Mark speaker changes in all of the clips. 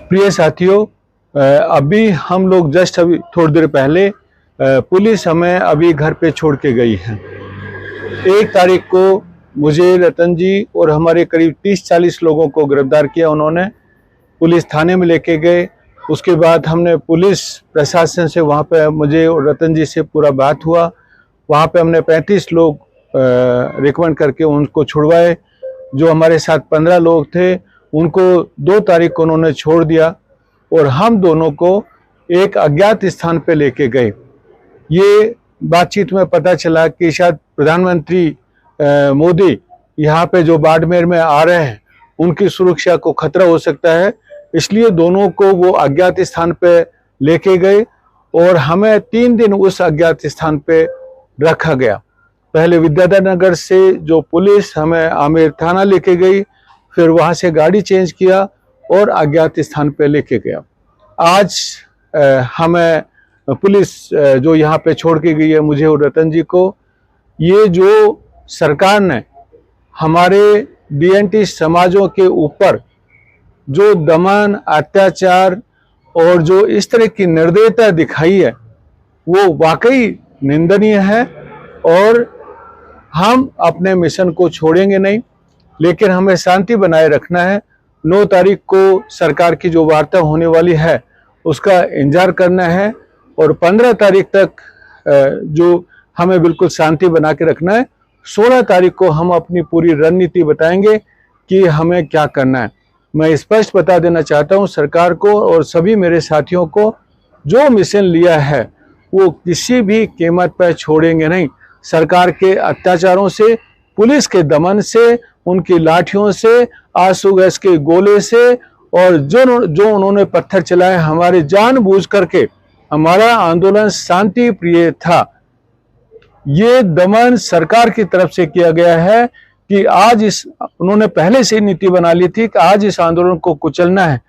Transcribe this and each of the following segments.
Speaker 1: प्रिय साथियों, अभी हम लोग जस्ट अभी थोड़ी देर पहले पुलिस हमें अभी घर पे छोड़ के गई है। 1 तारीख को मुझे, रतन जी और हमारे करीब 30-40 लोगों को गिरफ्तार किया उन्होंने, पुलिस थाने में लेके गए। उसके बाद हमने पुलिस प्रशासन से, वहाँ पे मुझे और रतन जी से पूरा बात हुआ। वहाँ पे हमने 35 लोग रिकमेंड करके उनको छुड़वाए। जो हमारे साथ 15 लोग थे उनको 2 तारीख को उन्होंने छोड़ दिया और हम दोनों को एक अज्ञात स्थान पे लेके गए। ये बातचीत में पता चला कि शायद प्रधानमंत्री मोदी यहाँ पे जो बाड़मेर में आ रहे हैं उनकी सुरक्षा को खतरा हो सकता है, इसलिए दोनों को वो अज्ञात स्थान पे लेके गए और हमें 3 दिन उस अज्ञात स्थान पे रखा गया। पहले विद्याधर नगर से जो पुलिस हमें आमेर थाना लेके गई, फिर वहाँ से गाड़ी चेंज किया और अज्ञात स्थान पे लेके गया। आज हमें पुलिस जो यहाँ पे छोड़ के गई है मुझे और रतन जी को, ये जो सरकार ने हमारे DNT समाजों के ऊपर जो दमन, अत्याचार और जो इस तरह की निर्दयता दिखाई है वो वाकई निंदनीय है और हम अपने मिशन को छोड़ेंगे नहीं, लेकिन हमें शांति बनाए रखना है। 9 तारीख को सरकार की जो वार्ता होने वाली है उसका इंतजार करना है और 15 तारीख तक जो हमें बिल्कुल शांति बना के रखना है। 16 तारीख को हम अपनी पूरी रणनीति बताएंगे कि हमें क्या करना है। मैं स्पष्ट बता देना चाहता हूं सरकार को और सभी मेरे साथियों को, जो मिशन लिया है वो किसी भी कीमत पर छोड़ेंगे नहीं। सरकार के अत्याचारों से, पुलिस के दमन से, उनकी लाठियों से, आंसू गैस के गोले से और जो उन्होंने पत्थर चलाए हमारे जानबूझ करके, हमारा आंदोलन शांति प्रिय था। ये दमन सरकार की तरफ से किया गया है कि आज उन्होंने पहले से नीति बना ली थी कि आज इस आंदोलन को कुचलना है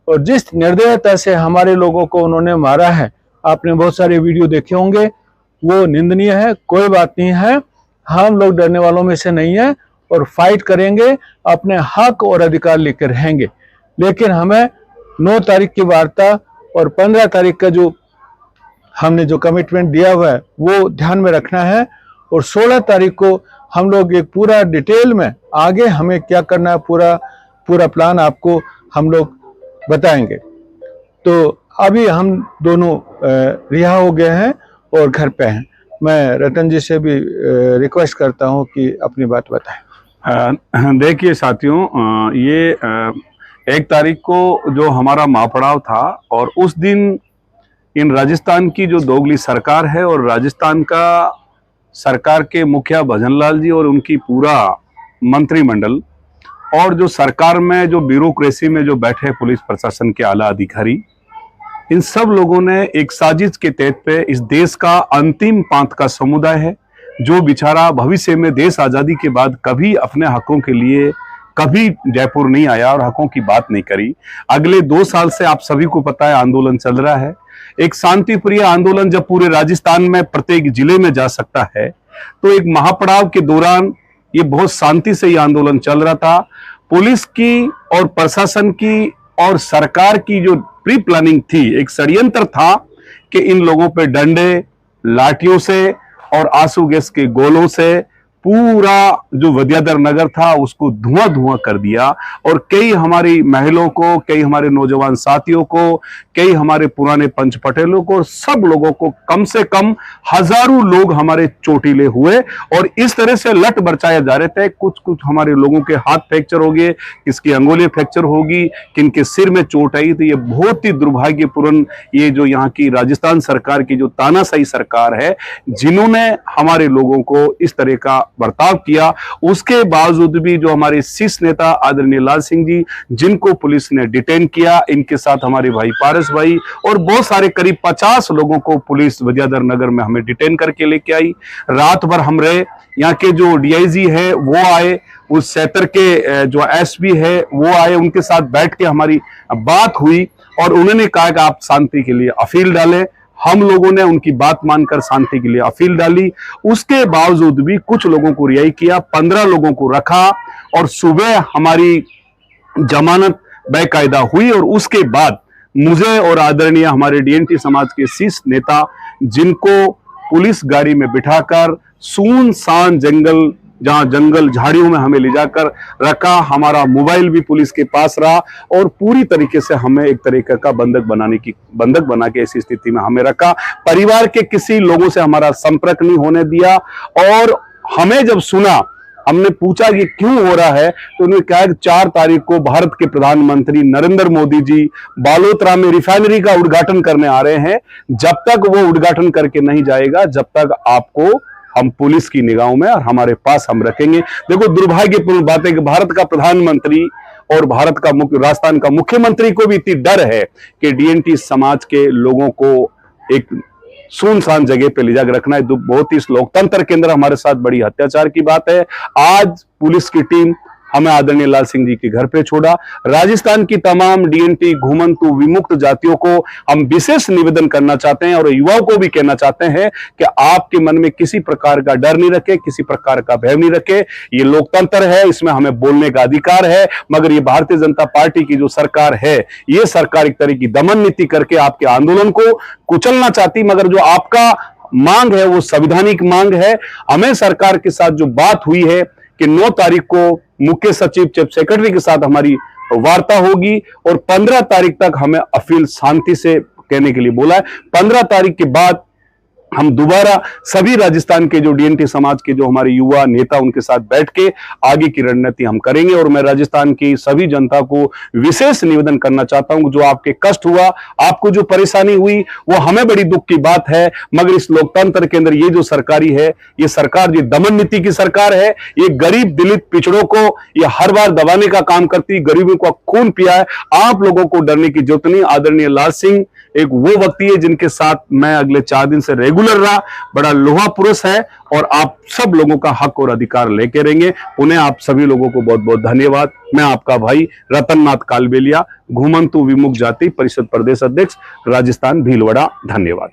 Speaker 1: और जिस निर्दयता से हमारे लोगों को उन्होंने मारा है, आपने बहुत सारे वीडियो देखे होंगे, वो निंदनीय है। कोई बात नहीं है, हम लोग डरने वालों में से नहीं है और फाइट करेंगे, अपने हक और अधिकार लेकर रहेंगे। लेकिन हमें 9 तारीख की वार्ता और 15 तारीख का जो हमने जो कमिटमेंट दिया हुआ है वो ध्यान में रखना है और 16 तारीख को हम लोग एक पूरा डिटेल में आगे हमें क्या करना है, पूरा प्लान आपको हम लोग बताएंगे। तो अभी हम दोनों रिहा हो गए हैं और घर पे हैं। मैं रतन जी से भी रिक्वेस्ट करता हूं कि अपनी बात बताएं।
Speaker 2: देखिए साथियों, ये 1 तारीख को जो हमारा महापड़ाव था और उस दिन इन राजस्थान की जो दोगली सरकार है और राजस्थान का सरकार के मुखिया भजनलाल जी और उनकी पूरा मंत्रिमंडल और जो सरकार में जो ब्यूरोक्रेसी में जो बैठे पुलिस प्रशासन के आला अधिकारी, इन सब लोगों ने एक साजिश के तहत पे इस देश का अंतिम पांत का समुदाय है, जो बेचारा भविष्य में देश आजादी के बाद कभी अपने हकों के लिए कभी जयपुर नहीं आया और हकों की बात नहीं करी। अगले 2 साल से आप सभी को पता है आंदोलन चल रहा है। एक शांति प्रिय आंदोलन जब पूरे राजस्थान में प्रत्येक जिले में जा सकता है, तो एक महापड़ाव के दौरान ये बहुत शांति से ये आंदोलन चल रहा था। पुलिस की और प्रशासन की और सरकार की जो प्री प्लानिंग थी, एक षड्यंत्र था कि इन लोगों पे डंडे, लाठियों से और आंसू गैस के गोलों से पूरा जो विद्याधर नगर था उसको धुआं धुआं कर दिया और कई हमारी महिलाओं को, कई हमारे नौजवान साथियों को, कई हमारे पुराने पंच पटेलों को, सब लोगों को, कम से कम हजारों लोग हमारे चोटिले हुए और इस तरह से लट बरचाए जा रहे थे। कुछ हमारे लोगों के हाथ फ्रैक्चर हो गए, किसकी अंगुलियां फ्रैक्चर होगी, किनके सिर में चोट आई। तो ये बहुत ही दुर्भाग्यपूर्ण, ये जो यहाँ की राजस्थान सरकार की जो तानाशाही सरकार है, जिन्होंने हमारे लोगों को इस तरह का बर्ताव किया, उसके बावजूद भी जो हमारे शीर्ष नेता आदरणीय लाल सिंह जी, जिनको पुलिस ने डिटेन किया, इनके साथ हमारे भाई पारस भाई और बहुत सारे करीब 50 लोगों को पुलिस विद्याधर नगर में हमें डिटेन करके लेके आई। रात भर हम रहे, यहाँ के जो DIG है वो आए, उस क्षेत्र के जो SP है वो आए, उनके साथ बैठ के हमारी बात हुई और उन्होंने कहा कि आप शांति के लिए अपील डालें। हम लोगों ने उनकी बात मानकर शांति के लिए अपील डाली। उसके बावजूद भी कुछ लोगों को रिहाई किया, 15 लोगों को रखा और सुबह हमारी जमानत बेकायदा हुई और उसके बाद मुझे और आदरणीय हमारे डीएनटी समाज के शीर्ष नेता, जिनको पुलिस गाड़ी में बिठाकर सुनसान जंगल, जहां जंगल झाड़ियों में हमें ले जाकर रखा, हमारा मोबाइल भी पुलिस के पास रहा और पूरी तरीके से हमें एक तरीके का बंधक बना के ऐसी स्थिति में हमें रखा। परिवार के किसी लोगों से हमारा संपर्क नहीं होने दिया और हमें जब सुना, हमने पूछा कि क्यों हो रहा है, तो उन्होंने कहा कि 4 तारीख को भारत के प्रधानमंत्री नरेंद्र मोदी जी बालोतरा में रिफाइनरी का उद्घाटन करने आ रहे हैं। जब तक वो उद्घाटन करके नहीं जाएगा, जब तक आपको हम पुलिस की निगाहों में और हमारे पास हम रखेंगे। देखो, दुर्भाग्यपूर्ण बात है कि भारत का प्रधानमंत्री और भारत का राजस्थान का मुख्यमंत्री को भी इतनी डर है कि डीएनटी समाज के लोगों को एक सुनसान जगह पे ले जाकर रखना है। बहुत ही इस लोकतंत्र के अंदर हमारे साथ बड़ी अत्याचार की बात है। आज पुलिस की टीम हमें आदरणीय लाल सिंह जी के घर पे छोड़ा। राजस्थान की तमाम डीएनटी घुमंतु विमुक्त जातियों को हम विशेष निवेदन करना चाहते हैं और युवाओं को भी कहना चाहते हैं कि आपके मन में किसी प्रकार का डर नहीं रखे, किसी प्रकार का भय नहीं रखे। ये लोकतंत्र है, इसमें हमें बोलने का अधिकार है, मगर ये भारतीय जनता पार्टी की जो सरकार है, ये सरकार एक तरह की दमन नीति करके आपके आंदोलन को कुचलना चाहती, मगर जो आपका मांग है वो संवैधानिक मांग है। हमें सरकार के साथ जो बात हुई है कि 9 तारीख को मुख्य सचिव, चीफ सेक्रेटरी के साथ हमारी वार्ता होगी और 15 तारीख तक हमें अपील शांति से कहने के लिए बोला है। 15 तारीख के बाद हम दोबारा सभी राजस्थान के जो डीएनटी समाज के जो हमारे युवा नेता, उनके साथ बैठ के आगे की रणनीति हम करेंगे। और मैं राजस्थान की सभी जनता को विशेष निवेदन करना चाहता हूं, जो आपके कष्ट हुआ, आपको जो परेशानी हुई, वो हमें बड़ी दुख की बात है, मगर इस लोकतंत्र के अंदर ये जो सरकारी है, ये सरकार जो दमन नीति की सरकार है, ये गरीब दलित पिछड़ों को ये हर बार दबाने का काम करती, गरीबों का खून पिया है। आप लोगों को डरने की जरूरत नहीं। आदरणीय लाल सिंह एक वो व्यक्ति है जिनके साथ मैं अगले 4 दिन से रेगुलर रहा, बड़ा लोहा पुरुष है और आप सब लोगों का हक और अधिकार लेके रहेंगे। पुनः आप सभी लोगों को बहुत बहुत धन्यवाद। मैं आपका भाई रतननाथ कालबेलिया, घुमंतु विमुक्त जाति परिषद प्रदेश अध्यक्ष, राजस्थान भीलवाड़ा। धन्यवाद।